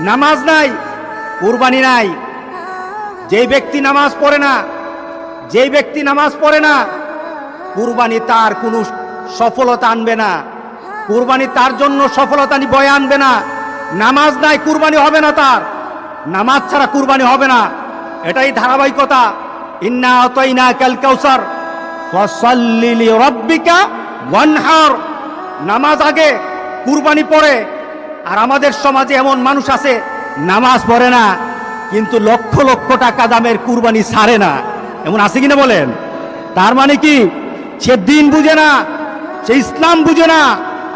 নামাজ নাই, কুরবানি নাই। যেই ব্যক্তি নামাজ পড়ে না, যেই ব্যক্তি নামাজ পড়ে না, কুরবানি তার কোনো সফলতা আনবে না, কুরবানি তার জন্য সফলতা বয়ে আনবে না। নামাজ নাই, কুরবানি হবে না তার, নামাজ ছাড়া কুরবানি হবে না। এটাই ধারাবাহিকতা। ইন্না আতাইনাকাল কাউসার ফাসাল্লি লিরাব্বিকা ওয়ানহার। নামাজ আগে, কুরবানি পরে। আর আমাদের সমাজে এমন মানুষ আছে নামাজ পড়ে না কিন্তু লক্ষ লক্ষ টাকা দামের কুরবানি ছাড়ে না, এমন আছে কিনা বলেন? তার মানে কি? সে দিন বুঝে না, সে ইসলাম বুঝে না,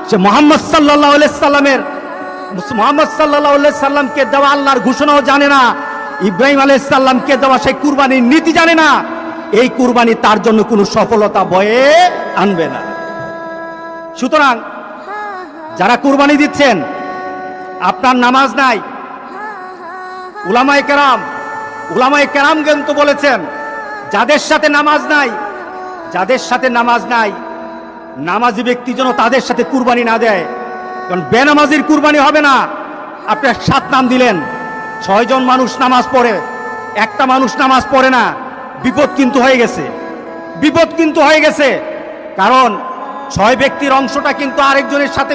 সে মোহাম্মদ সাল্লাল্লাহু আলাইহি সাল্লামকে দেওয়া আল্লাহর ঘোষণাও জানে না, ইব্রাহিম আলাইহিস সালামকে দেওয়া সেই কুরবানির নীতি জানে না। এই কুরবানি তার জন্য কোনো সফলতা বয়ে আনবে না। সুতরাং যারা কুরবানি দিচ্ছেন, আপনার নামাজ নাই, উলামায়ে কেরাম কিন্তু বলেছেন যাদের সাথে নামাজ নাই, যাদের সাথে নামাজ নাই, নামাজি ব্যক্তি যেন তাদের সাথে কুরবানি না দেয়। কারণ বেনামাজির কুরবানি হবে না। আপনি 7 নাম দিলেন, 6 জন মানুষ নামাজ পড়ে, একটা মানুষ নামাজ পড়ে না, বিপদ কিন্তু হয়ে গেছে, বিপদ কিন্তু হয়ে গেছে। কারণ 6 ব্যক্তির অংশটা কিন্তু আরেকজনের সাথে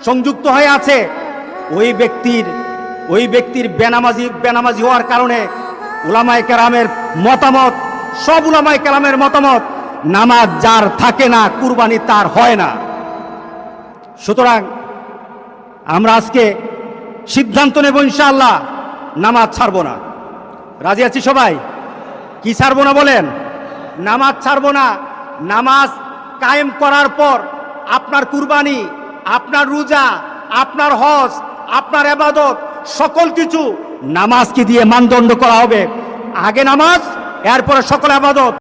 সংযুক্ত হয়ে আছে। ওই ব্যক্তির বেনামাজি হওয়ার কারণে উলামায়ে কেরামের মতামত, সব উলামায়ে কেরামের মতামত, নামাজ যার থাকে না কুরবানি তার হয় না। সুতরাং আমরা আজকে সিদ্ধান্ত নেব ইনশাআল্লাহ নামাজ ছাড়বো না। রাজি আছি সবাই? কি ছাড়বো না বলেন? নামাজ ছাড়বো না। নামাজ কায়েম করার পর আপনার কুরবানি, আপনার রোজা, আপনার হজ, আপনার ইবাদত সকল কিছু নামাজকে দিয়ে মানদণ্ড করা হবে। আগে নামাজ, এরপরে সকল ইবাদত।